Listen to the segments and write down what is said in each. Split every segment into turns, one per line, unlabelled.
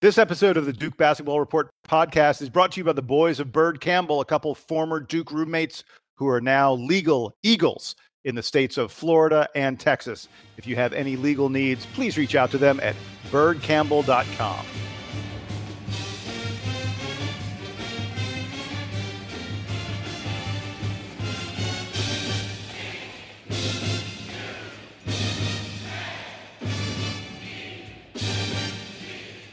This episode of the Duke Basketball Report podcast is brought to you by the boys of Byrd Campbell, a couple former Duke roommates who are now legal Eagles in the states of Florida and Texas. If you have any legal needs, please reach out to them at byrdcampbell.com.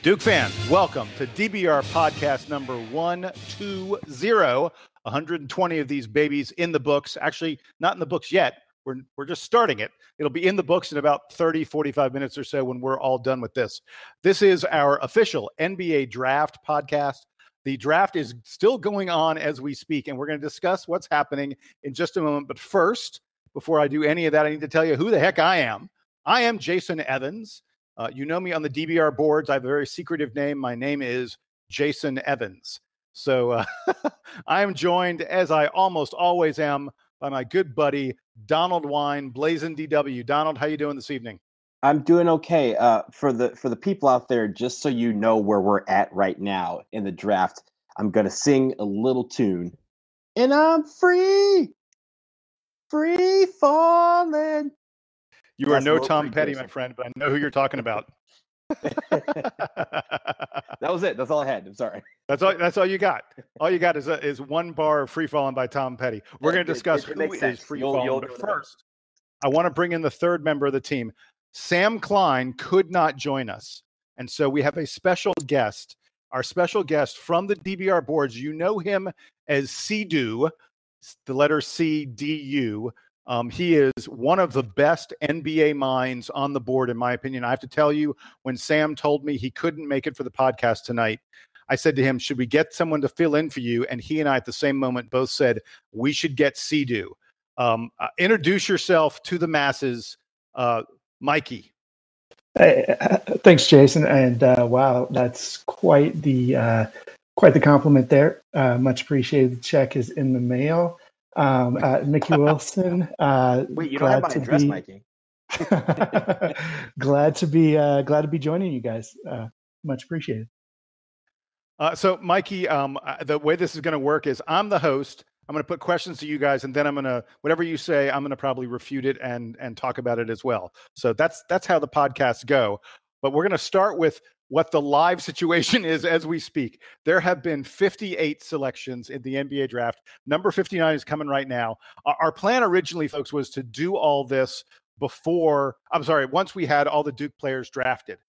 Duke fans, welcome to DBR Podcast number 120. 120 of these babies in the books. Actually, not in the books yet. We're just starting it. It'll be in the books in about 30, 45 minutes or so when we're all done with this. This is our official NBA Draft podcast. The draft is still going on as we speak, and we're going to discuss what's happening in just a moment. But first, before I do any of that, I need to tell you who the heck I am. I am Jason Evans. You know me on the DBR boards. I have a very secretive name. My name is Jason Evans. So I am joined, as I almost always am, by my good buddy, Donald Wine, Blazing DW. Donald, how you doing this evening?
I'm doing okay. For the people out there, just so you know where we're at right now in the draft, I'm going to sing a little tune. And I'm free falling.
You are no Tom Petty, my friend, but I know who you're talking about.
That was it. That's all I had. I'm sorry.
That's all you got. All you got is one bar of Free Falling by Tom Petty. We're going to discuss who is Free Falling. But first, I want to bring in the third member of the team. Sam Klein could not join us. And so we have a special guest, our special guest from the DBR boards. You know him as C-Du, the letter C-D-U. He is one of the best NBA minds on the board, in my opinion. I have to tell you, when Sam told me he couldn't make it for the podcast tonight, I said to him, should we get someone to fill in for you? And he and I at the same moment both said, we should get C-Du. Introduce yourself to the masses, Mikey.
Hey, thanks, Jason. And wow, that's quite the compliment there. Much appreciated. The check is in the mail. Mickey Wilson.
Wait, you don't have my address, Mikey.
glad to be joining you guys. Much appreciated.
So, Mikey, the way this is going to work is I'm the host. I'm going to put questions to you guys, and then I'm going to, whatever you say, I'm going to probably refute it and talk about it as well. So that's how the podcasts go. But we're going to start with what the live situation is as we speak. There have been 58 selections in the NBA draft. Number 59 is coming right now. Our plan originally, folks, was to do all this once we had all the Duke players drafted.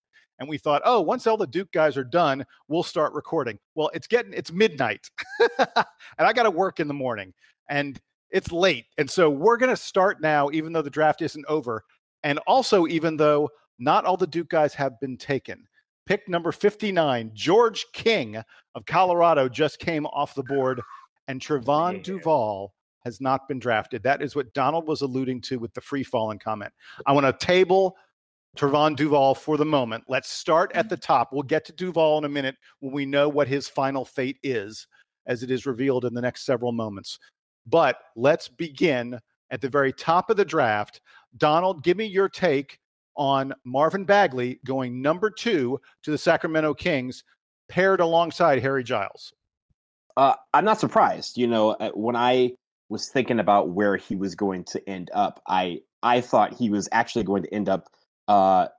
And we thought, once all the Duke guys are done, we'll start recording. Well, it's midnight and I got to work in the morning and it's late. And so we're going to start now, even though the draft isn't over. And also, even though not all the Duke guys have been taken. Pick number 59, George King of Colorado just came off the board, and Trevon Duval has not been drafted. That is what Donald was alluding to with the free falling comment. I want to table Trevon Duval for the moment. Let's start at the top. We'll get to Duval in a minute when we know what his final fate is, as it is revealed in the next several moments. But let's begin at the very top of the draft. Donald, give me your take on Marvin Bagley going number 2 to the Sacramento Kings, paired alongside Harry Giles.
I'm not surprised. You know, when I was thinking about where he was going to end up, I thought he was actually going to end up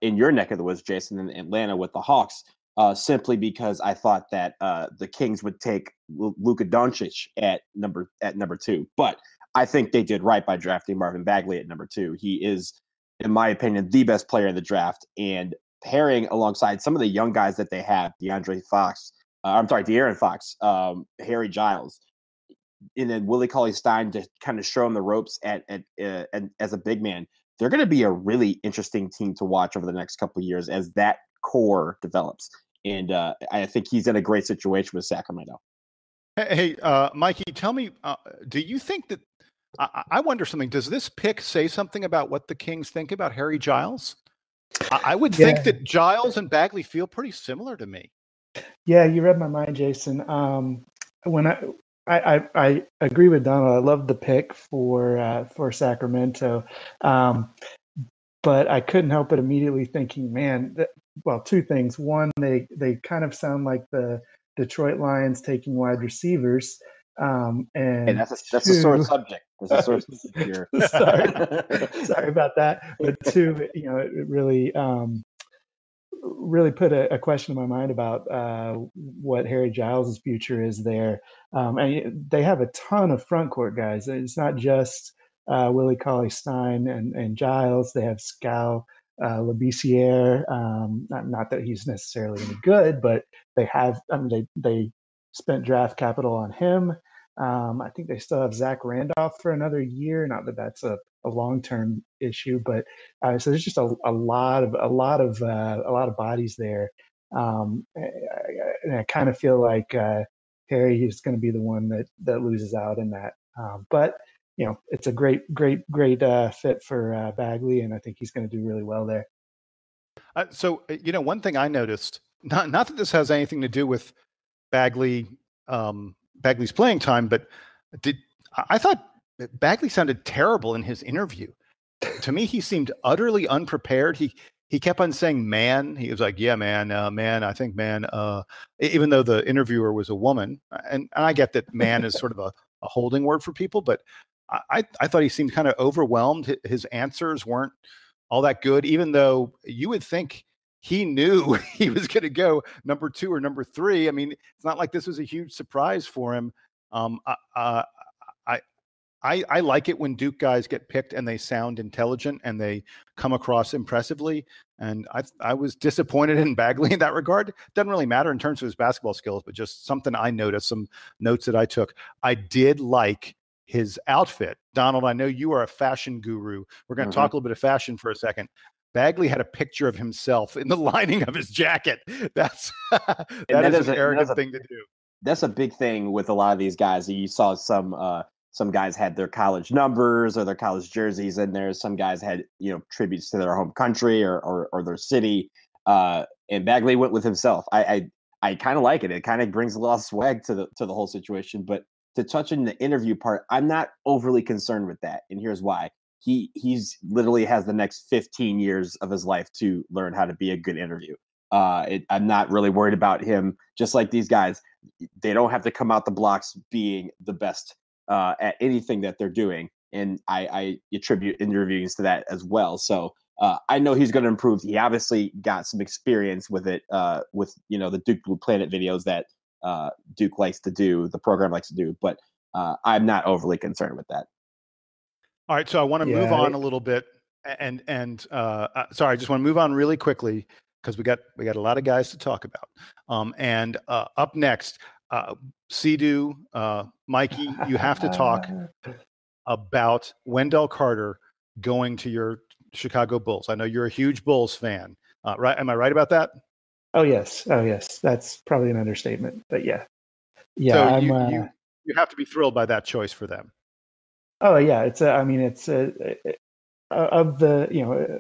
in your neck of the woods, Jason, in Atlanta with the Hawks, simply because I thought that the Kings would take Luka Doncic at number 2. But I think they did right by drafting Marvin Bagley at number 2. He is, in my opinion, the best player in the draft, and pairing alongside some of the young guys that they have, De'Aaron Fox, Harry Giles, and then Willie Cauley-Stein to kind of show him the ropes and as a big man. They're going to be a really interesting team to watch over the next couple of years as that core develops. And I think he's in a great situation with Sacramento.
Hey, Mikey, tell me, do you think that I wonder something. Does this pick say something about what the Kings think about Harry Giles? I would think that Giles and Bagley feel pretty similar to me.
Yeah, you read my mind, Jason. When I agree with Donald. I love the pick for Sacramento, but I couldn't help but immediately thinking, man, well, two things. One, they kind of sound like the Detroit Lions taking wide receivers. And
that's a sore subject. That's a sore subject here.
sorry about that. But two, it really really put a question in my mind about what Harry Giles' future is there. And they have a ton of front court guys. It's not just Willie Cauley-Stein and Giles. They have Scal Labissiere. Not that he's necessarily any good, but they have. They spent draft capital on him. I think they still have Zach Randolph for another year. Not that that's a long-term issue, but so there's just a lot of bodies there. And I kind of feel like Harry is going to be the one that loses out in that. But it's a great fit for Bagley, and I think he's going to do really well there.
So one thing I noticed, not that this has anything to do with Bagley's playing time, but I thought Bagley sounded terrible in his interview. To me, he seemed utterly unprepared. He kept on saying "man." He was like, "Yeah, man, man. I think man." Even though the interviewer was a woman, and I get that "man" is sort of a holding word for people, but I thought he seemed kind of overwhelmed. His answers weren't all that good, even though you would think he knew he was going to go number 2 or number 3. I mean, it's not like this was a huge surprise for him. I like it when Duke guys get picked and they sound intelligent and they come across impressively. And I was disappointed in Bagley in that regard. Doesn't really matter in terms of his basketball skills, but just something I noticed, some notes that I took. I did like his outfit. Donald, I know you are a fashion guru. We're going to talk a little bit of fashion for a second. Bagley had a picture of himself in the lining of his jacket. That is an arrogant thing to do.
That's a big thing with a lot of these guys. You saw some guys had their college numbers or their college jerseys in there. Some guys had, tributes to their home country or their city. And Bagley went with himself. I kind of like it. It kind of brings a lot of swag to the whole situation. But to touch on the interview part, I'm not overly concerned with that. And here's why. He's literally has the next 15 years of his life to learn how to be a good interview. I'm not really worried about him. Just like these guys, they don't have to come out the blocks being the best at anything that they're doing. And I attribute interviews to that as well. So I know he's going to improve. He obviously got some experience with it, with the Duke Blue Planet videos that Duke likes to do, the program likes to do. But I'm not overly concerned with that.
All right, so I want to move on a little bit, and sorry, I just want to move on really quickly because we got a lot of guys to talk about. And up next, Sidhu, Mikey, you have to talk about Wendell Carter going to your Chicago Bulls. I know you're a huge Bulls fan, right? Am I right about that?
Oh yes, that's probably an understatement, but yeah.
So you have to be thrilled by that choice for them.
Oh yeah, it's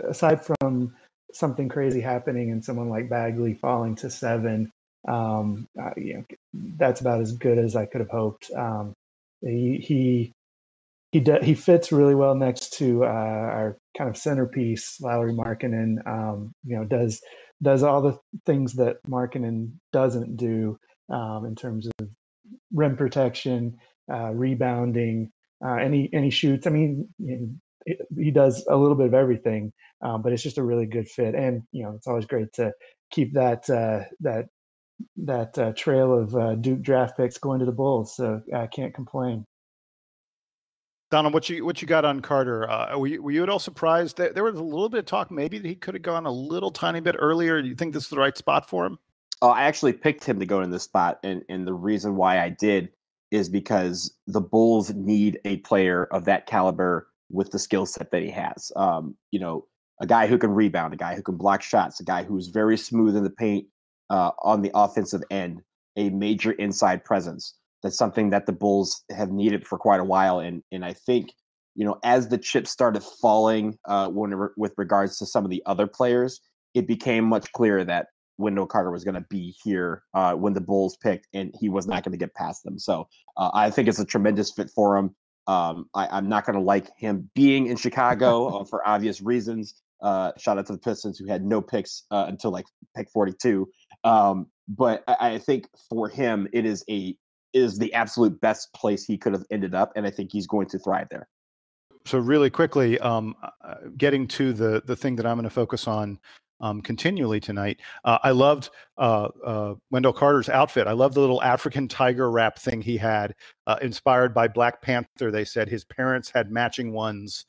aside from something crazy happening and someone like Bagley falling to 7, that's about as good as I could have hoped. He fits really well next to our kind of centerpiece, Lauri Markkanen. Does all the things that Markkanen doesn't do in terms of rim protection, rebounding. And he shoots. I mean, he does a little bit of everything, but it's just a really good fit. And it's always great to keep that trail of Duke draft picks going to the Bulls. So I can't complain.
Donald, what you got on Carter? Were you at all surprised that there was a little bit of talk maybe that he could have gone a little tiny bit earlier? Do you think this is the right spot for him?
I actually picked him to go in this spot, and the reason why I did is because the Bulls need a player of that caliber with the skill set that he has. A guy who can rebound, a guy who can block shots, a guy who's very smooth in the paint on the offensive end, a major inside presence. That's something that the Bulls have needed for quite a while. And I think, as the chips started falling with regards to some of the other players, it became much clearer that Wendell Carter was going to be here when the Bulls picked, and he was not going to get past them. So I think it's a tremendous fit for him. I'm not going to like him being in Chicago for obvious reasons, Shout out to the Pistons, who had no picks until like pick 42. But I think for him, it is the absolute best place he could have ended up, and I think he's going to thrive there.
So really quickly, getting to the thing that I'm going to focus on continually tonight. I loved Wendell Carter's outfit. I love the little African tiger wrap thing he had, inspired by Black Panther. They said his parents had matching ones.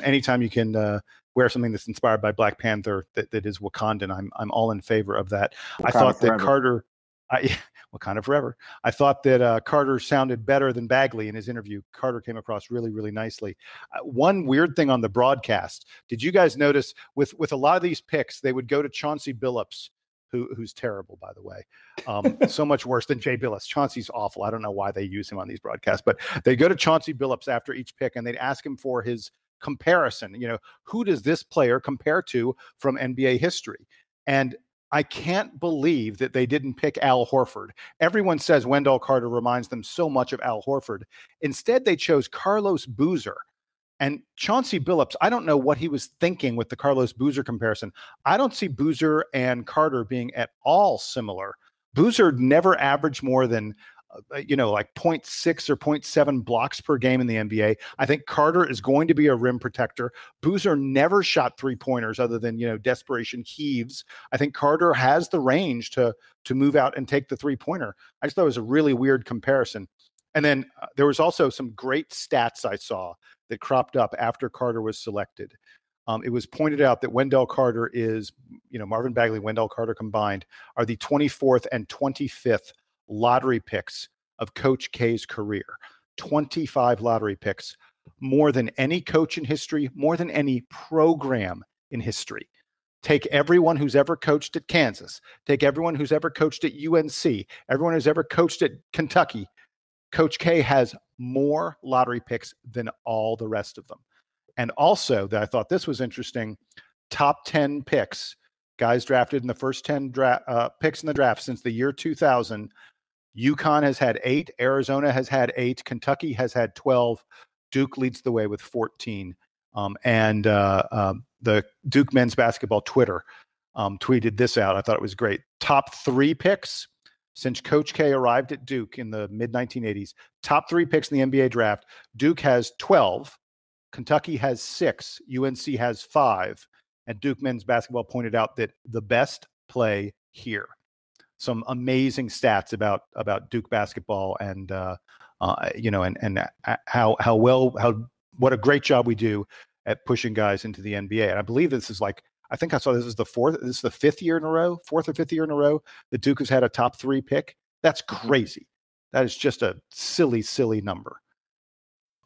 Anytime you can wear something that's inspired by Black Panther that is Wakandan, I'm all in favor of that. I thought that Carter. Wakanda forever. I thought that Carter sounded better than Bagley in his interview. Carter came across really, really nicely. One weird thing on the broadcast, did you guys notice with a lot of these picks, they would go to Chauncey Billups, who's terrible, by the way. So much worse than Jay Billis. Chauncey's awful. I don't know why they use him on these broadcasts, but they go to Chauncey Billups after each pick and they'd ask him for his comparison. Who does this player compare to from NBA history? And I can't believe that they didn't pick Al Horford. Everyone says Wendell Carter reminds them so much of Al Horford. Instead, they chose Carlos Boozer. And Chauncey Billups, I don't know what he was thinking with the Carlos Boozer comparison. I don't see Boozer and Carter being at all similar. Boozer never averaged more than like 0.6 or 0.7 blocks per game in the NBA. I think Carter is going to be a rim protector. Boozer never shot 3-pointers other than, desperation heaves. I think Carter has the range to move out and take the 3-pointer. I just thought it was a really weird comparison. And then there was also some great stats I saw that cropped up after Carter was selected. It was pointed out that Wendell Carter is, Marvin Bagley, Wendell Carter combined are the 24th and 25th lottery picks of Coach K's career. 25 lottery picks, more than any coach in history, more than any program in history. Take everyone who's ever coached at Kansas, take everyone who's ever coached at UNC, everyone who's ever coached at Kentucky. Coach K has more lottery picks than all the rest of them. And also, that I thought this was interesting, top 10 picks, guys drafted in the first 10 picks in the draft since the year 2000. UConn has had 8, Arizona has had 8, Kentucky has had 12, Duke leads the way with 14. And the Duke men's basketball Twitter tweeted this out. I thought it was great. Top 3 picks since Coach K arrived at Duke in the mid-1980s. Top 3 picks in the NBA draft. Duke has 12, Kentucky has 6, UNC has 5, and Duke men's basketball pointed out that the best play here. Some amazing stats about Duke basketball and what a great job we do at pushing guys into the NBA. And I believe this is I think I saw this is the 5th year in a row, 4th or 5th year in a row that Duke has had a top 3 pick. That's crazy. That is just a silly, silly number.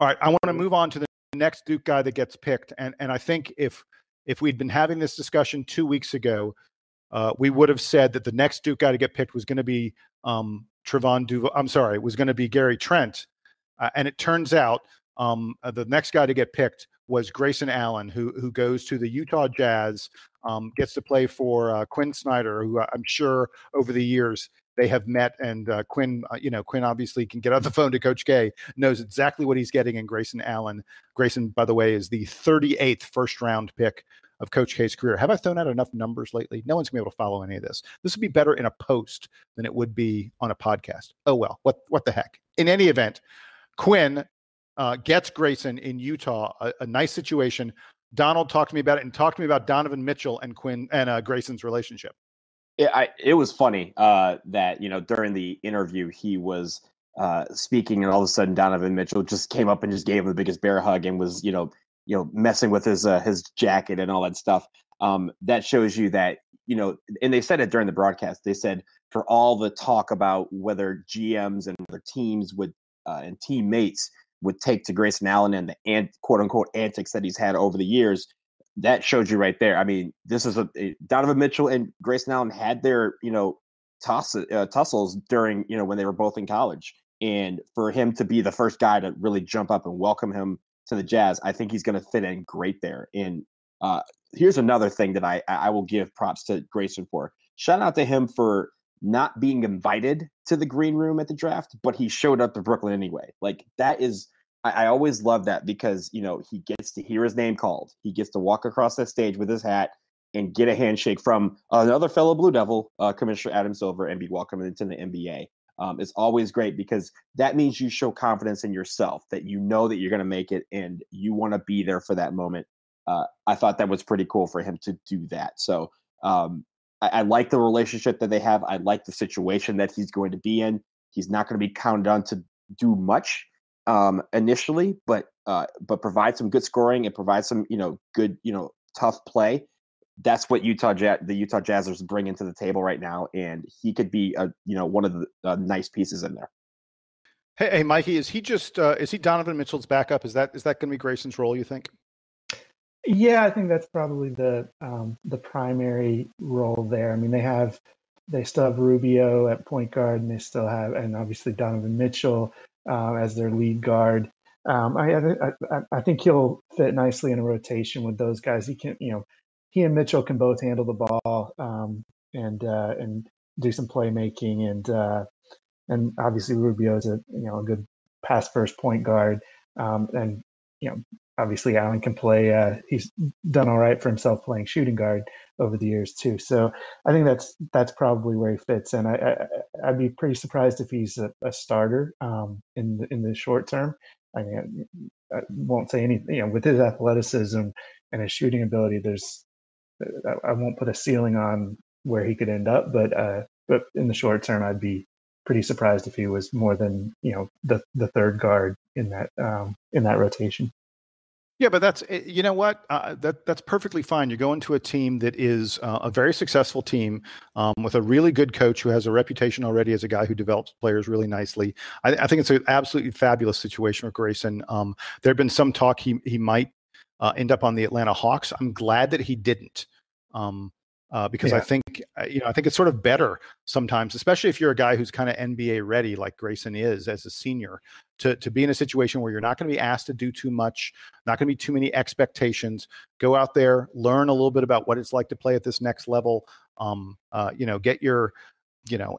All right, I want to move on to the next Duke guy that gets picked. And I think if we'd been having this discussion 2 weeks ago, we would have said that the next Duke guy to get picked was going to be Trevon Duval. I'm sorry, it was going to be Gary Trent. And it turns out the next guy to get picked was Grayson Allen, who goes to the Utah Jazz, gets to play for Quin Snyder, who I'm sure over the years they have met. And Quin obviously can get on the phone to Coach K, knows exactly what he's getting in Grayson Allen. Grayson, by the way, is the 38th first-round pick of Coach K's career. Have I thrown out enough numbers lately? No one's gonna be able to follow any of this. This would be better in a post than it would be on a podcast. Oh, well, what the heck? In any event, Quin gets Grayson in Utah, a nice situation. Donald talked to me about it and talked to me about Donovan Mitchell and Quin and Grayson's relationship.
It was funny that, during the interview, he was speaking and all of a sudden Donovan Mitchell just came up and just gave him the biggest bear hug and was, messing with his jacket and all that stuff. That shows you that, and they said it during the broadcast. They said for all the talk about whether GMs and other teams would and teammates would take to Grayson Allen and the quote unquote antics that he's had over the years, that showed you right there. I mean, this is Donovan Mitchell and Grayson Allen had their, tussles during, when they were both in college. And for him to be the first guy to really jump up and welcome him to the Jazz, I think he's going to fit in great there. And here's another thing that I will give props to Grayson for. Shout out to him for not being invited to the green room at the draft, but he showed up to Brooklyn anyway. Like, that is I always love that because, he gets to hear his name called. He gets to walk across that stage with his hat and get a handshake from another fellow Blue Devil, Commissioner Adam Silver, and be welcomed into the NBA. It's always great because that means you show confidence in yourself, that you know that you're going to make it and you want to be there for that moment. I thought that was pretty cool for him to do that. So I like the relationship that they have. I like the situation that he's going to be in. He's not going to be counted on to do much initially, but provide some good scoring and provide some, good, tough play. That's what the Utah Jazzers bring into the table right now, and he could be one of the nice pieces in there.
Hey, Mikey, is he Donovan Mitchell's backup? Is that going to be Grayson's role, you think?
Yeah, I think that's probably the primary role there. I mean, they still have Rubio at point guard, and and obviously Donovan Mitchell as their lead guard. I think he'll fit nicely in a rotation with those guys. He and Mitchell can both handle the ball and do some playmaking, and obviously Rubio is a good pass first point guard, and obviously Allen can play. He's done all right for himself playing shooting guard over the years too. So I think that's probably where he fits, and I'd be pretty surprised if he's a starter in the short term. I won't say anything. With his athleticism and his shooting ability, I won't put a ceiling on where he could end up, but in the short term, I'd be pretty surprised if he was more than the third guard in that rotation.
Yeah, but that's that's perfectly fine. You're going to a team that is a very successful team with a really good coach who has a reputation already as a guy who develops players really nicely. I think it's an absolutely fabulous situation with Grayson. There had been some talk he might end up on the Atlanta Hawks. I'm glad that he didn't. Because I think it's sort of better sometimes, especially if you're a guy who's kind of NBA ready, like Grayson is as a senior, to be in a situation where you're not going to be asked to do too much, not going to be too many expectations. Go out there, learn a little bit about what it's like to play at this next level. Get your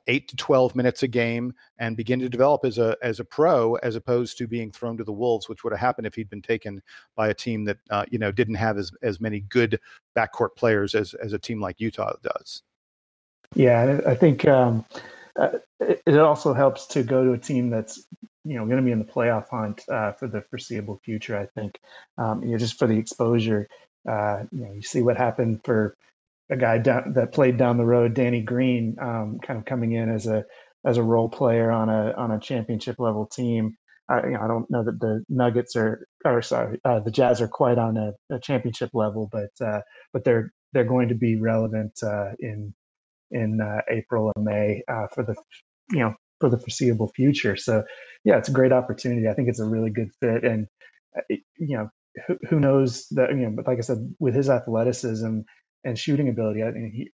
8 to 12 minutes a game and begin to develop as a pro, as opposed to being thrown to the wolves, which would have happened if he'd been taken by a team that didn't have as many good backcourt players as a team like Utah does.
Yeah, I think it also helps to go to a team that's going to be in the playoff hunt for the foreseeable future. I think just for the exposure, you see what happened for a guy that played down the road, Danny Green, kind of coming in as a role player on a championship level team. I don't know that the Nuggets the Jazz are quite on a championship level, but they're going to be relevant in April and May for the foreseeable future. So yeah, it's a great opportunity. I think it's a really good fit, and who knows that but like I said, with his athleticism and shooting ability, I mean,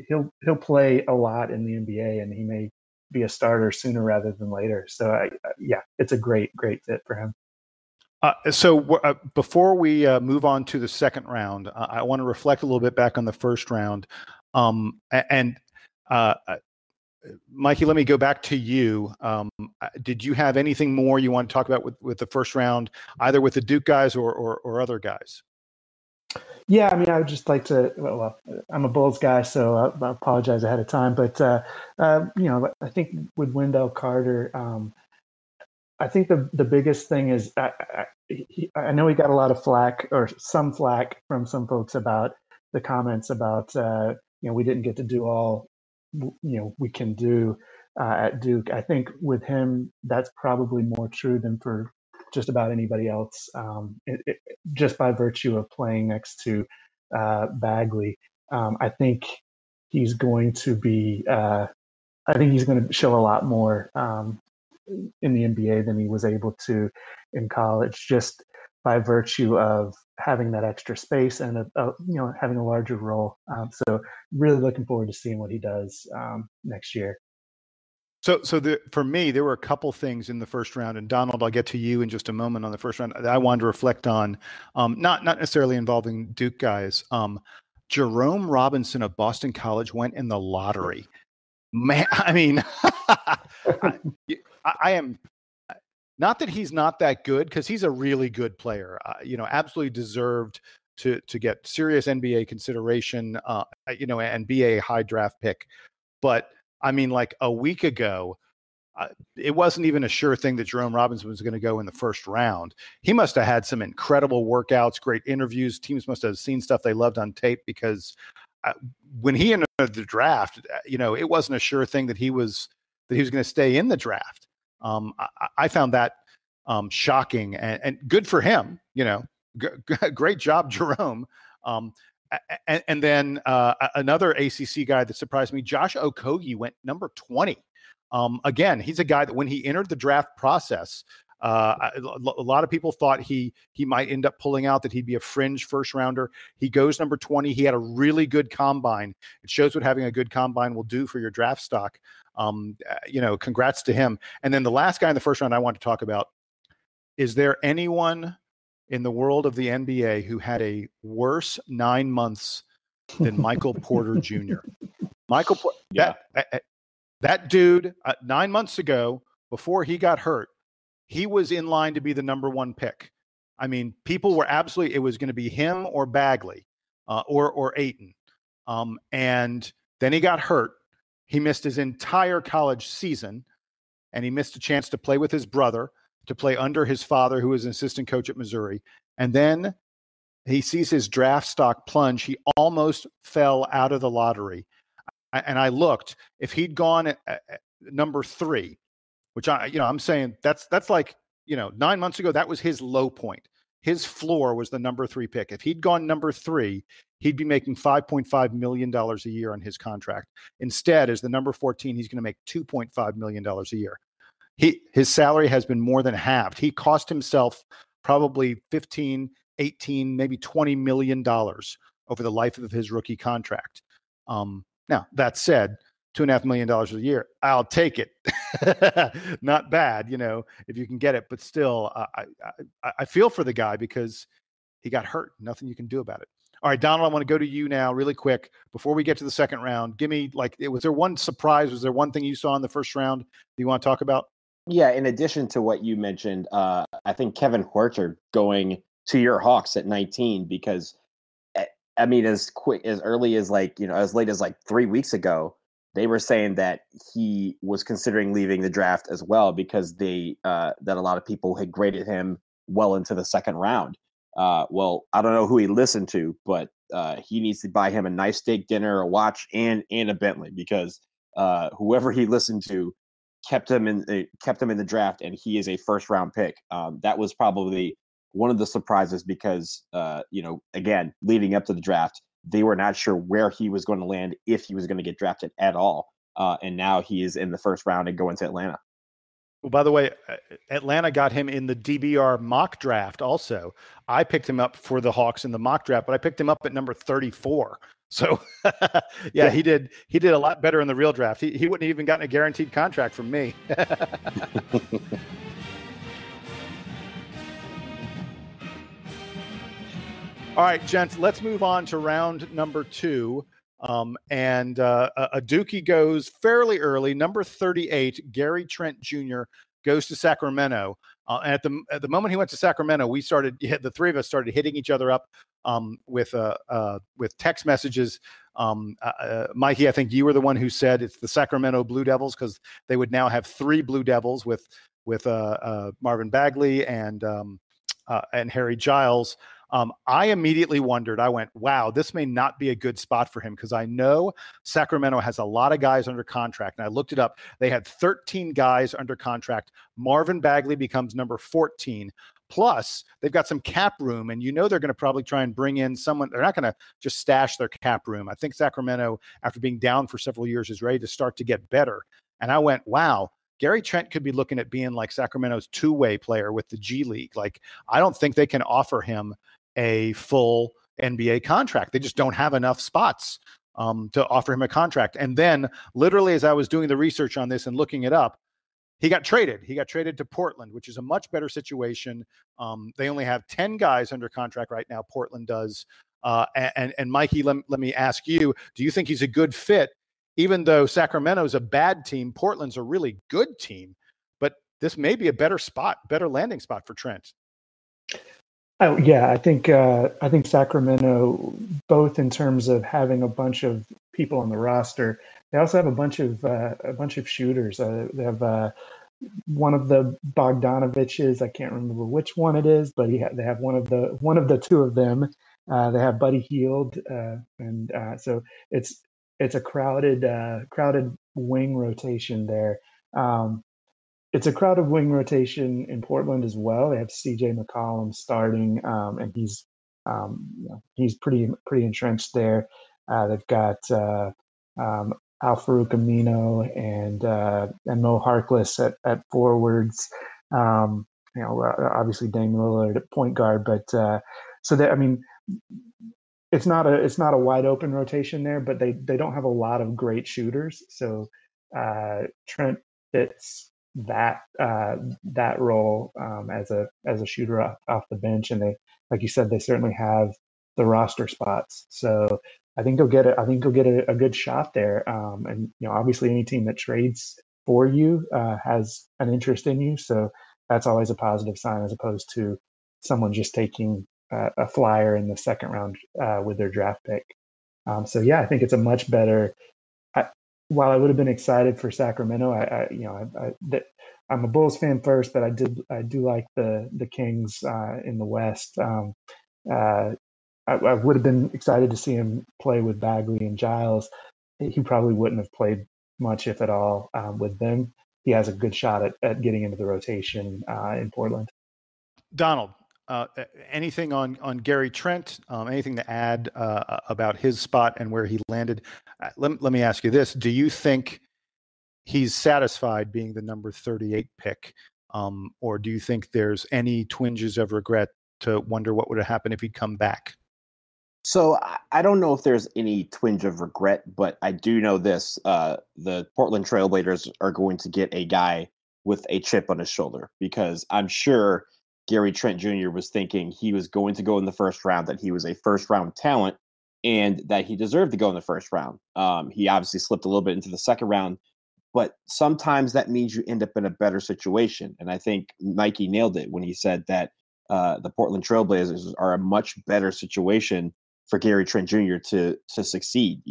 he'll play a lot in the NBA, and he may be a starter sooner rather than later. So it's a great fit for him.
Before we move on to the second round, I want to reflect a little bit back on the first round. Mikey, let me go back to you. Did you have anything more you want to talk about with the first round, either with the Duke guys or other guys?
Yeah, I mean, I would just like to. Well, I'm a Bulls guy, so I apologize ahead of time. But I think with Wendell Carter, I think the biggest thing is I know he got a lot of flack or some flack from some folks about the comments about we didn't get to do all we can do at Duke. I think with him, that's probably more true than for just about anybody else, just by virtue of playing next to Bagley. I think he's going to be. I think he's going to show a lot more in the NBA than he was able to in college, just by virtue of having that extra space and having a larger role. So really looking forward to seeing what he does next year.
So for me, there were a couple things in the first round, and Donald, I'll get to you in just a moment on the first round that I wanted to reflect on, not necessarily involving Duke guys. Jerome Robinson of Boston College went in the lottery. Man, I mean, I am Not that he's not that good, because he's a really good player. Absolutely deserved to get serious NBA consideration. And be a high draft pick. But I mean, like a week ago, it wasn't even a sure thing that Jerome Robinson was going to go in the first round. He must have had some incredible workouts, great interviews. Teams must have seen stuff they loved on tape, because when he entered the draft, it wasn't a sure thing that he was going to stay in the draft. I found that shocking and good for him. Great job, Jerome. And then another ACC guy that surprised me, Josh Okogie, went number 20. Again, he's a guy that when he entered the draft process, a lot of people thought he might end up pulling out, that he'd be a fringe first rounder. He goes number 20. He had a really good combine. It shows what having a good combine will do for your draft stock. Congrats to him. And then the last guy in the first round I want to talk about, is there anyone in the world of the NBA who had a worse 9 months than Michael Porter Jr.? Michael Porter, yeah. That dude, 9 months ago, before he got hurt, he was in line to be the number one pick. I mean, people were absolutely, it was going to be him or Bagley or Ayton. And then he got hurt. He missed his entire college season, and he missed a chance to play with his brother, to play under his father, who was an assistant coach at Missouri. And then he sees his draft stock plunge. He almost fell out of the lottery. And I looked, if he'd gone at number 3, which I'm saying that's like, 9 months ago, that was his low point. His floor was the number 3 pick. If he'd gone number 3, he'd be making $5.5 million a year on his contract. Instead, as the number 14, he's going to make $2.5 million a year. His salary has been more than halved. He cost himself probably 15, 18, maybe $20 million over the life of his rookie contract. Now, that said, $2.5 million a year, I'll take it. Not bad, if you can get it. But still, I feel for the guy, because he got hurt. Nothing you can do about it. All right, Donald, I want to go to you now really quick before we get to the second round. Give me, was there one surprise? Was there one thing you saw in the first round that you want to talk about?
Yeah, in addition to what you mentioned, I think Kevin Huerter going to your Hawks at 19, because as early as as late as 3 weeks ago, they were saying that he was considering leaving the draft as well, because that a lot of people had graded him well into the second round. Well, I don't know who he listened to, but he needs to buy him a nice steak dinner, a watch, and a Bentley, because whoever he listened to kept him in the draft, and he is a first round pick. That was probably one of the surprises, because again, leading up to the draft, they were not sure where he was going to land, if he was going to get drafted at all. And now he is in the first round and going to Atlanta.
Well, by the way, Atlanta got him in the DBR mock draft also. I picked him up for the Hawks in the mock draft, but I picked him up at number 34. So yeah, he did a lot better in the real draft. He wouldn't have even gotten a guaranteed contract from me. All right, gents, let's move on to round number 2. A Dookie goes fairly early. Number 38, Gary Trent Jr. goes to Sacramento. And at the moment he went to Sacramento, the three of us started hitting each other up with text messages. Mikey, I think you were the one who said it's the Sacramento Blue Devils, because they would now have 3 Blue Devils with Marvin Bagley and Harry Giles. I immediately wondered, I went, wow, this may not be a good spot for him, because I know Sacramento has a lot of guys under contract. And I looked it up. They had 13 guys under contract. Marvin Bagley becomes number 14. Plus, they've got some cap room, and they're going to probably try and bring in someone. They're not going to just stash their cap room. I think Sacramento, after being down for several years, is ready to start to get better. And I went, wow, Gary Trent could be looking at being like Sacramento's two-way player with the G League. I don't think they can offer him a full NBA contract. They just don't have enough spots to offer him a contract. And then literally, as I was doing the research on this and looking it up, he got traded. He got traded to Portland, which is a much better situation. They only have 10 guys under contract right now. Portland does. And Mikey, let me ask you, do you think he's a good fit? Even though Sacramento's a bad team, Portland's a really good team. But this may be a better landing spot for Trent.
Oh yeah, I think Sacramento, both in terms of having a bunch of people on the roster, they also have a bunch of shooters. They have one of the Bogdanoviches. I can't remember which one it is, but they have one of the two of them. They have Buddy Hield, and so it's a crowded wing rotation there. It's a crowded wing rotation in Portland as well. They have C.J. McCollum starting, and he's pretty entrenched there. They've got Al-Farouq Amino and Mo Harkless at forwards. Obviously Dame Lillard at point guard, but so that, I mean, it's not a wide open rotation there, but they don't have a lot of great shooters. So Trent fits that role as a shooter off the bench, and they, like you said, they certainly have the roster spots. So I think he'll get a good shot there. And obviously any team that trades for you has an interest in you, so that's always a positive sign, as opposed to someone just taking a flyer in the second round with their draft pick. So yeah, I think it's a much better. While I would have been excited for Sacramento, I'm a Bulls fan first, but I do like the Kings in the West. I would have been excited to see him play with Bagley and Giles. He probably wouldn't have played much, if at all, with them. He has a good shot at getting into the rotation in Portland.
Donald, anything on Gary Trent? Anything to add about his spot and where he landed? Let me ask you this. Do you think he's satisfied being the number 38 pick? Or do you think there's any twinges of regret to wonder what would have happened if he'd come back?
So I don't know if there's any twinge of regret, but I do know this. The Portland Trailblazers are going to get a guy with a chip on his shoulder, because I'm sure Gary Trent Jr. was thinking he was going to go in the first round, that he was a first-round talent, and that he deserved to go in the first round. He obviously slipped a little bit into the second round, but sometimes that means you end up in a better situation. And I think Nike nailed it when he said that the Portland Trailblazers are a much better situation for Gary Trent Jr. to succeed.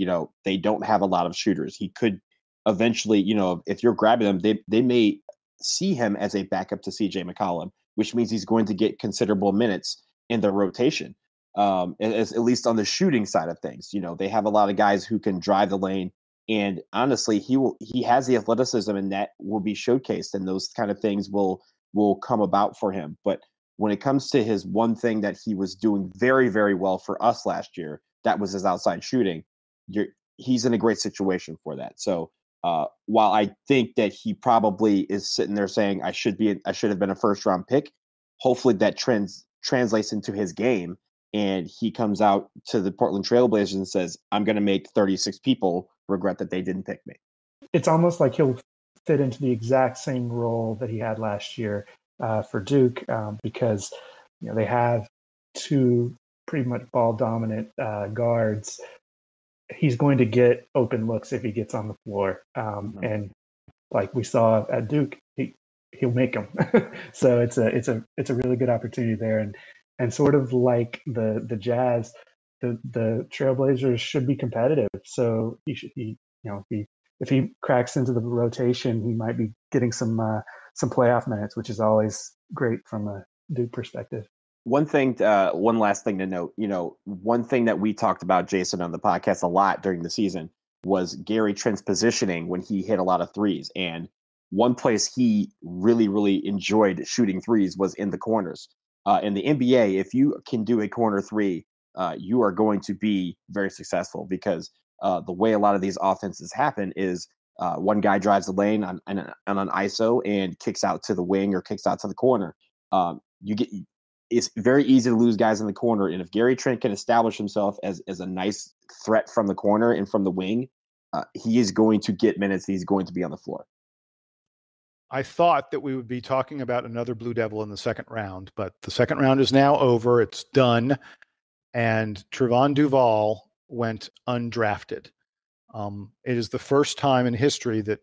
They don't have a lot of shooters. He could eventually, if you're grabbing them, they may see him as a backup to CJ McCollum, which means he's going to get considerable minutes in the rotation, at least on the shooting side of things. They have a lot of guys who can drive the lane, and honestly, he has the athleticism, and that will be showcased, and those kind of things will come about for him. But when it comes to his one thing that he was doing very, very well for us last year, that was his outside shooting. He's in a great situation for that. So while I think that he probably is sitting there saying, I should have been a first round pick, hopefully that translates into his game, and he comes out to the Portland Trailblazers and says, I'm going to make 36 people regret that they didn't pick me.
It's almost like he'll fit into the exact same role that he had last year for Duke, because they have two pretty much ball dominant guards. He's going to get open looks if he gets on the floor, and like we saw at Duke, he'll make them. So it's a really good opportunity there, and sort of like the Jazz, the Trailblazers should be competitive. So if he cracks into the rotation, he might be getting some playoff minutes, which is always great from a Duke perspective.
One last thing to note, one thing that we talked about, Jason, on the podcast a lot during the season was Gary Trent's positioning when he hit a lot of threes. And one place he really, really enjoyed shooting threes was in the corners. In the NBA, if you can do a corner three, you are going to be very successful, because the way a lot of these offenses happen is one guy drives the lane on an ISO and kicks out to the wing or kicks out to the corner. It's very easy to lose guys in the corner. And if Gary Trent can establish himself as a nice threat from the corner and from the wing, he is going to get minutes. He's going to be on the floor.
I thought that we would be talking about another Blue Devil in the second round, but the second round is now over. It's done. And Trevon Duval went undrafted. It is the first time in history that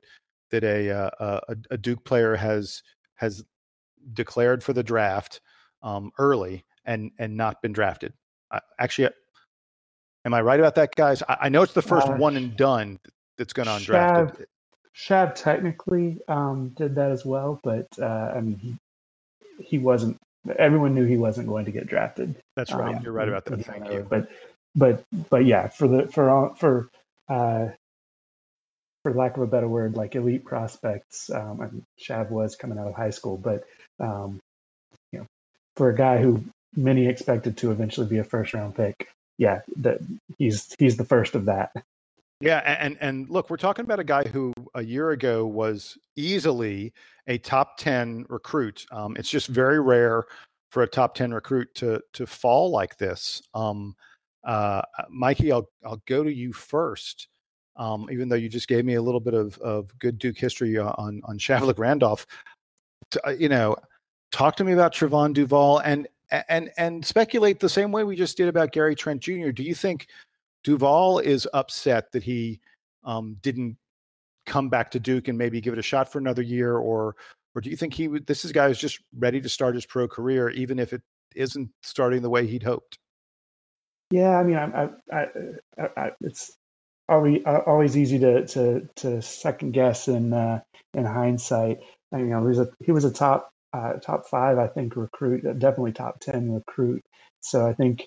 a Duke player has has declared for the draft early and not been drafted. Actually, am I right about that, guys? I know it's the first one and done that's gone undrafted.
Shav technically did that as well, but I mean, he wasn't. Everyone knew he wasn't going to get drafted.
That's right. You're right about that. Thank you.
But yeah, for lack of a better word, like elite prospects, I mean, Shav was coming out of high school, but for a guy who many expected to eventually be a first round pick, yeah, that he's the first of that.
Yeah, and look, we're talking about a guy who a year ago was easily a top 10 recruit. It's just very rare for a top 10 recruit to fall like this. Mikey, I'll go to you first. Even though you just gave me a little bit of good Duke history on Shavlik Randolph, talk to me about Trevon Duval and speculate the same way we just did about Gary Trent Jr. Do you think Duval is upset that he didn't come back to Duke and maybe give it a shot for another year, or do you think this guy is just ready to start his pro career, even if it isn't starting the way he'd hoped?
Yeah, I mean, it's always easy to second guess in hindsight. I mean, he was a top 5, I think, recruit, definitely top 10 recruit. So I think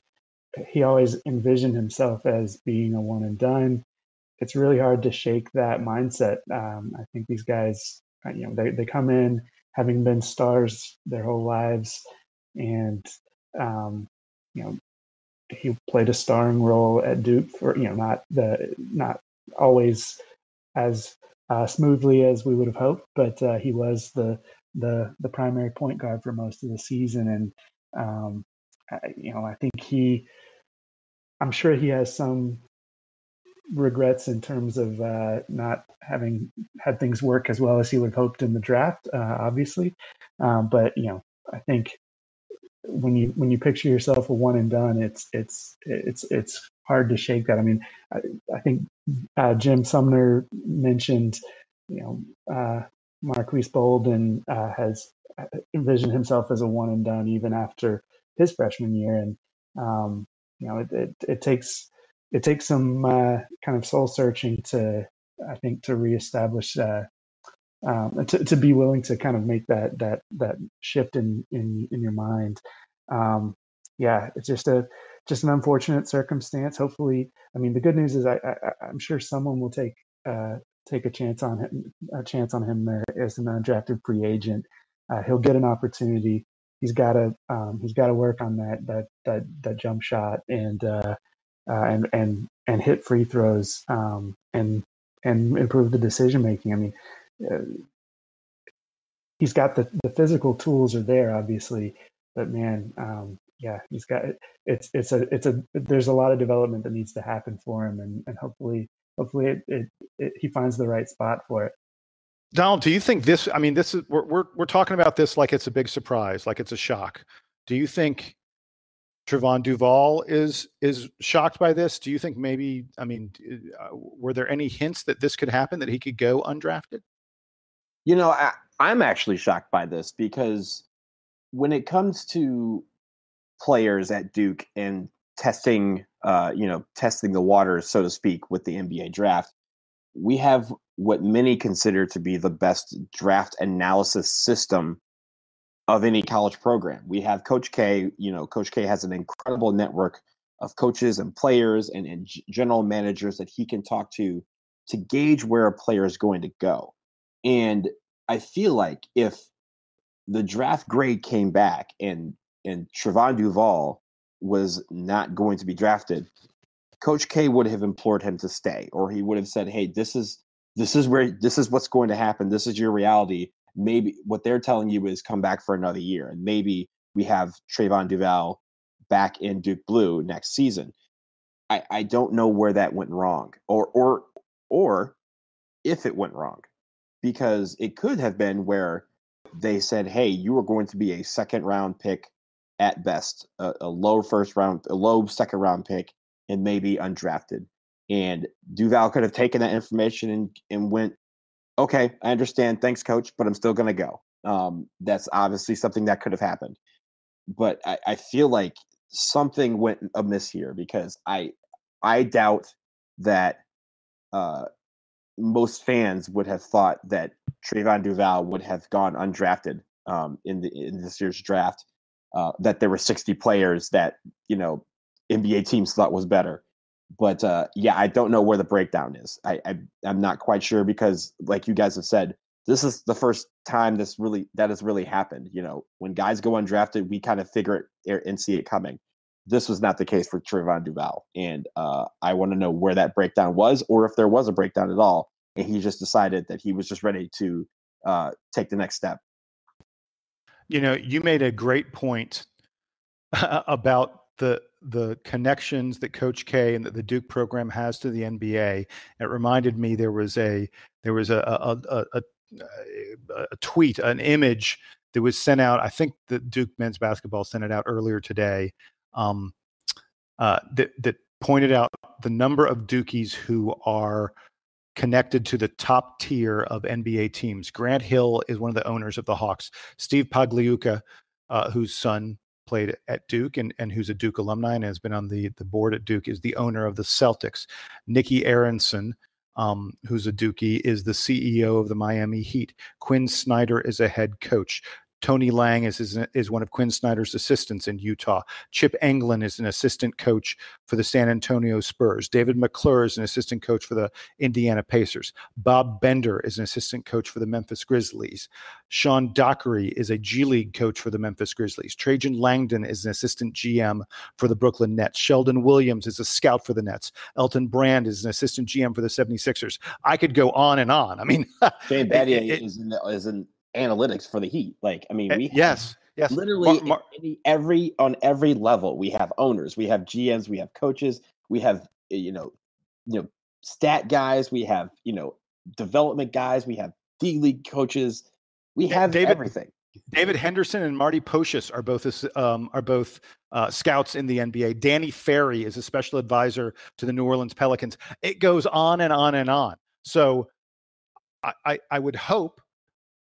he always envisioned himself as being a one and done. It's really hard to shake that mindset. I think these guys, they come in having been stars their whole lives, and he played a starring role at Duke for not always as smoothly as we would have hoped, but he was the primary point guard for most of the season, and I think I'm sure he has some regrets in terms of not having had things work as well as he would have hoped in the draft, obviously. But I think when you picture yourself a one and done, it's hard to shake that. I mean, I think Jim Sumner mentioned, Marquise Bolden has envisioned himself as a one and done even after his freshman year, and it takes some kind of soul searching to reestablish to be willing to kind of make that shift in your mind. It's just an unfortunate circumstance. Hopefully, I mean, the good news is I'm sure someone will take a chance on him there as an undrafted free agent. He'll get an opportunity. He's got to work on that jump shot and hit free throws and improve the decision making. I mean, he's got the physical tools are there, obviously, but man, he's got there's a lot of development that needs to happen for him, and hopefully he finds the right spot for it.
Donald, do you think this? I mean, this is we're talking about this like it's a big surprise, like it's a shock. Do you think Trevon Duval is shocked by this? Do you think maybe? I mean, were there any hints that this could happen, that he could go undrafted?
I'm actually shocked by this, because when it comes to players at Duke and testing the waters, so to speak, with the NBA draft, we have what many consider to be the best draft analysis system of any college program. We have Coach K. Coach K has an incredible network of coaches and players and general managers that he can talk to gauge where a player is going to go. And I feel like if the draft grade came back and Trevon Duval was not going to be drafted, Coach K would have implored him to stay, or he would have said, "Hey, this is what's going to happen. This is your reality. Maybe what they're telling you is come back for another year, and maybe we have Trevon Duval back in Duke Blue next season." I don't know where that went wrong, or if it went wrong, because it could have been where they said, "Hey, you are going to be a second round pick at best, a low second round pick, and maybe undrafted." And Duval could have taken that information and went, "Okay, I understand. Thanks, coach, but I'm still going to go." That's obviously something that could have happened. But I feel like something went amiss here, because I doubt that most fans would have thought that Trevon Duval would have gone undrafted in this year's draft. That there were 60 players that NBA teams thought was better. But I don't know where the breakdown is. I'm not quite sure, because, like you guys have said, this is the first time that has really happened. When guys go undrafted, we kind of figure it and see it coming. This was not the case for Trevon Duval, and I want to know where that breakdown was, or if there was a breakdown at all, and he just decided that he was just ready to take the next step.
You made a great point about the connections that Coach K and that the Duke program has to the NBA. It reminded me there was a tweet, an image that was sent out. I think the Duke men's basketball sent it out earlier today. That pointed out the number of Dukies who are connected to the top tier of NBA teams. Grant Hill is one of the owners of the Hawks. Steve Pagliuca, whose son played at Duke and who's a Duke alumni and has been on the board at Duke, is the owner of the Celtics. Nicky Aronson, who's a Dukie, is the CEO of the Miami Heat. Quin Snyder is a head coach. Tony Lang is one of Quin Snyder's assistants in Utah. Chip Englund is an assistant coach for the San Antonio Spurs. David McClure is an assistant coach for the Indiana Pacers. Bob Bender is an assistant coach for the Memphis Grizzlies. Sean Dockery is a G League coach for the Memphis Grizzlies. Trajan Langdon is an assistant GM for the Brooklyn Nets. Sheldon Williams is a scout for the Nets. Elton Brand is an assistant GM for the 76ers. I could go on and on. I mean,
Shane Battier is in analytics for the Heat. We
yes.
Literally on every level, we have owners, we have GMs, we have coaches, we have stat guys, we have development guys, we have D League coaches, we have everything.
David Henderson and Marty Pocious are both scouts in the NBA. Danny Ferry is a special advisor to the New Orleans Pelicans. It goes on and on and on. So I would hope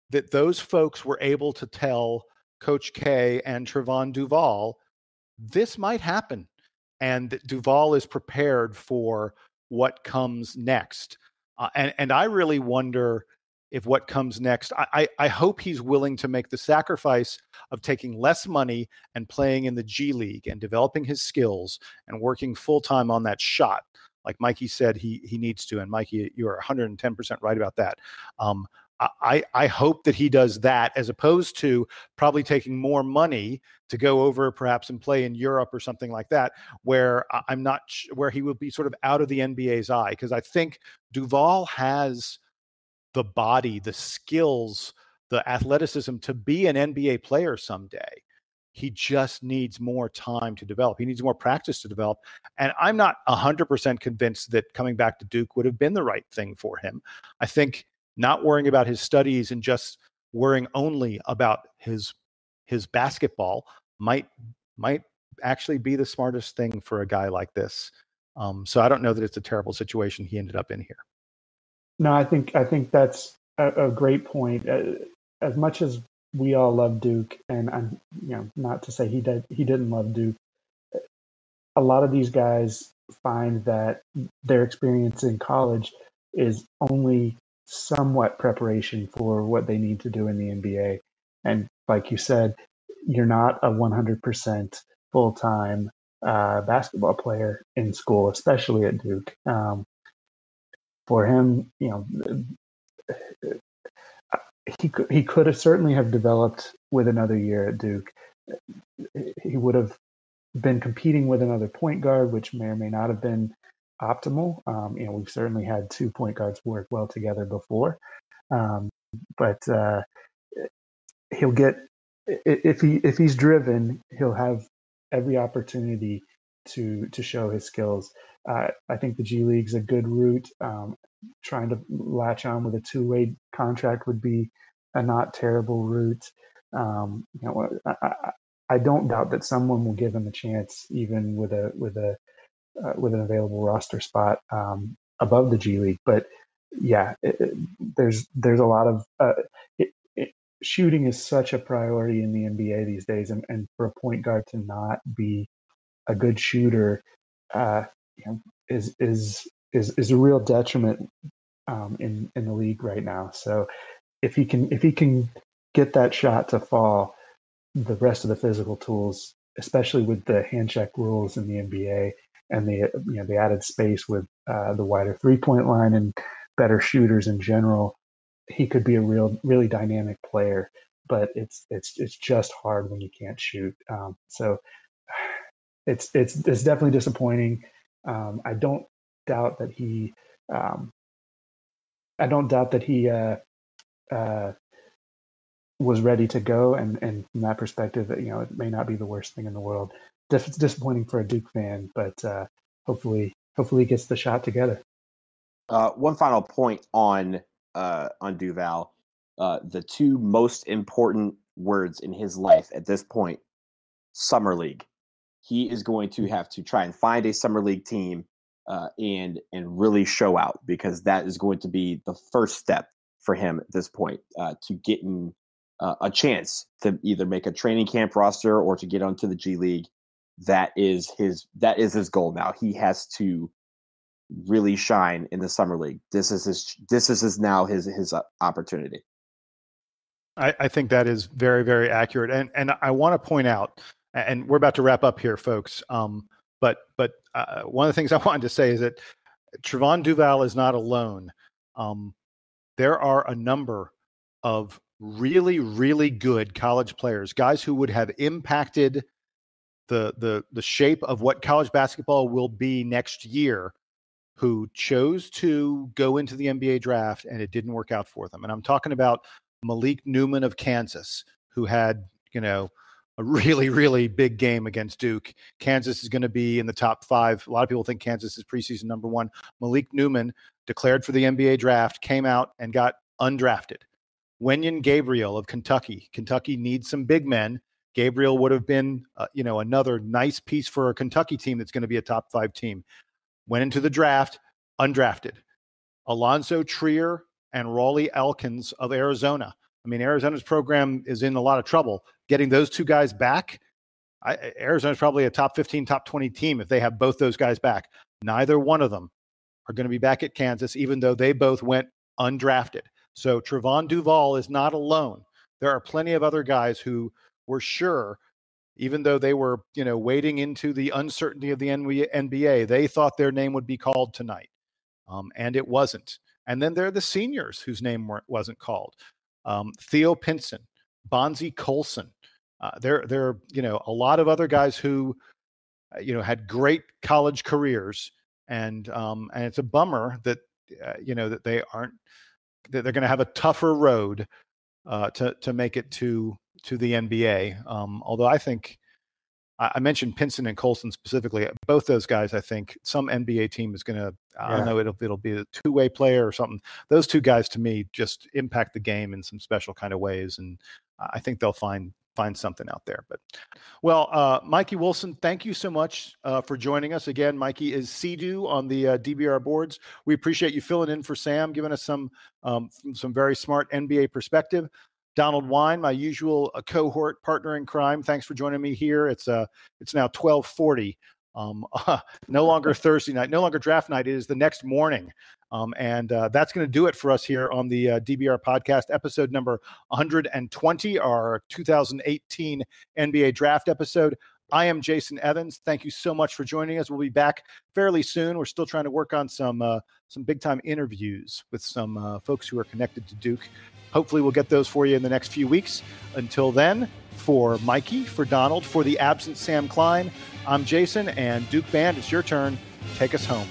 that those folks were able to tell Coach K and Trevon Duval, this might happen, and that Duval is prepared for what comes next. And I really wonder if what comes next, I hope he's willing to make the sacrifice of taking less money and playing in the G League and developing his skills and working full-time on that shot. Like Mikey said, he needs to. And Mikey, you're 110% right about that. I hope that he does that, as opposed to probably taking more money to go over perhaps and play in Europe or something like that, where where he will be sort of out of the NBA's eye. Because I think Duval has the body, the skills, the athleticism to be an NBA player someday. He just needs more time to develop. He needs more practice to develop. And I'm not 100% convinced that coming back to Duke would have been the right thing for him. I think not worrying about his studies and just worrying only about his basketball might actually be the smartest thing for a guy like this. So I don't know that it's a terrible situation he ended up in here.
No, I think that's a great point. As much as we all love Duke, and I'm not to say he didn't love Duke, a lot of these guys find that their experience in college is only somewhat preparation for what they need to do in the NBA. And like you said, you're not a 100% full-time basketball player in school, especially at Duke. For him, he could have certainly have developed with another year at Duke. He would have been competing with another point guard, which may or may not have been optimal. We've certainly had 2 point guards work well together before, but he'll get, if he's driven, he'll have every opportunity to show his skills. I think the G League's a good route. Trying to latch on with a 2-way contract would be a not terrible route. I don't doubt that someone will give him a chance, even with an available roster spot above the G League. But yeah, there's a lot of shooting is such a priority in the NBA these days, and for a point guard to not be a good shooter is a real detriment in the league right now. So if he can get that shot to fall, the rest of the physical tools, especially with the hand check rules in the NBA and the added space with the wider 3-point line and better shooters in general, he could be a really dynamic player. But it's just hard when you can't shoot. So it's definitely disappointing. I don't doubt that he was ready to go, and from that perspective, it may not be the worst thing in the world. It's disappointing for a Duke fan, but hopefully he gets the shot together.
One final point on Duval. The two most important words in his life at this point: summer league. He is going to have to try and find a summer league team and really show out, because that is going to be the first step for him at this point to getting a chance to either make a training camp roster or to get onto the G League. That is his goal now. He has to really shine in the summer league. This is his opportunity.
I think that is very, very accurate. And I want to point out, and we're about to wrap up here, folks. But one of the things I wanted to say is that Trevon Duval is not alone. There are a number of really, really good college players, guys who would have impacted the shape of what college basketball will be next year, who chose to go into the NBA draft and it didn't work out for them. And I'm talking about Malik Newman of Kansas, who had, a really, really big game against Duke. Kansas is going to be in the top 5. A lot of people think Kansas is preseason number 1. Malik Newman declared for the NBA draft, came out and got undrafted. Wenyen Gabriel of Kentucky. Kentucky needs some big men. Gabriel would have been, another nice piece for a Kentucky team that's going to be a top 5 team. Went into the draft, undrafted. Alonzo Trier and Raleigh Elkins of Arizona. I mean, Arizona's program is in a lot of trouble. Getting those two guys back, Arizona's probably a top 15, top 20 team if they have both those guys back. Neither one of them are going to be back at Kansas, even though they both went undrafted. So Trevon Duval is not alone. There are plenty of other guys who were sure, even though they were, wading into the uncertainty of the NBA, they thought their name would be called tonight. And it wasn't. And then there are the seniors whose name wasn't called. Theo Pinson, Bonzi Colson. There are, a lot of other guys who, had great college careers, and it's a bummer that, that they aren't, that they're going to have a tougher road to make it to the NBA. Although I think I mentioned Pinson and Colson specifically. Both those guys, I think some NBA team is going to, I don't know, it'll be a two-way player or something. Those two guys to me just impact the game in some special kind of ways. And I think they'll find something out there. But Mikey Wilson, thank you so much for joining us again. Mikey is CDU on the DBR boards. We appreciate you filling in for Sam, giving us some very smart NBA perspective. Donald Wine, my usual cohort partner in crime. Thanks for joining me here. It's now 12:40. No longer Thursday night, no longer draft night. It is the next morning. And that's going to do it for us here on the DBR podcast, episode number 120, our 2018 NBA draft episode. I am Jason Evans. Thank you so much for joining us. We'll be back fairly soon. We're still trying to work on some big time interviews with some folks who are connected to Duke. Hopefully we'll get those for you in the next few weeks. Until then, for Mikey, for Donald, for the absent Sam Klein, I'm Jason, and Duke Band, it's your turn. Take us home.